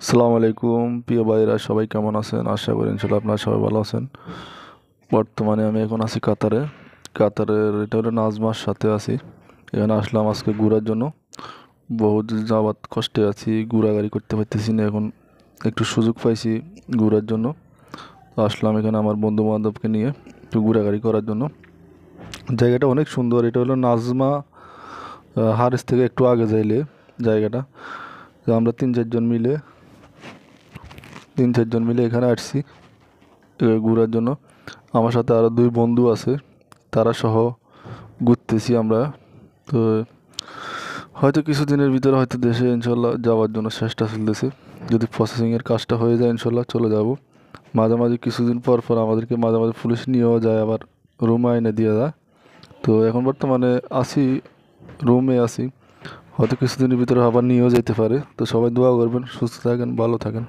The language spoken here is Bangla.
আসসালামু আলাইকুম প্রিয় ভাইরা, সবাই কেমন আছেন? আশা করি ইনশাল্লাহ আপনারা সবাই ভালো আছেন। বর্তমানে আমি এখন আছি কাতারের এটা হলো নাজমার সাথে আছি। এখানে আসলাম আজকে ঘোরার জন্য। বহুত যাবৎ কষ্টে আছি, ঘোরাঘুরি করতে পারতেছি না, এখন একটু সুযোগ পাইছি ঘোরার জন্য। তো আসলাম এখানে আমার বন্ধু বান্ধবকে নিয়ে একটু ঘোরাঘুরি করার জন্য। জায়গাটা অনেক সুন্দর। এটা হলো নাজমা হারেস থেকে একটু আগে যাইলে জায়গাটা। তো আমরা তিন চারজন মিলে এখানে আসছি ঘোরার জন্য। আমার সাথে আরও দুই বন্ধু আছে, তারা সহ ঘুরতেছি আমরা। তো হয়তো কিছুদিনের ভিতরে হয়তো দেশে ইনশাল্লাহ যাওয়ার জন্য চেষ্টা চলতেছে। যদি প্রসেসিংয়ের কাজটা হয়ে যায় ইনশাল্লাহ চলে যাব। মাঝে মাঝে কিছুদিন পর পর আমাদেরকে মাঝে মাঝে পুলিশ নিয়েও যায়, আবার রুমে এনে দিয়ে যায়। তো এখন বর্তমানে আছি, রুমে আছি। হয়তো কিছুদিনের ভিতরে আবার নিয়েও যেতে পারে। তো সবাই দোয়া করবেন, সুস্থ থাকেন, ভালো থাকেন।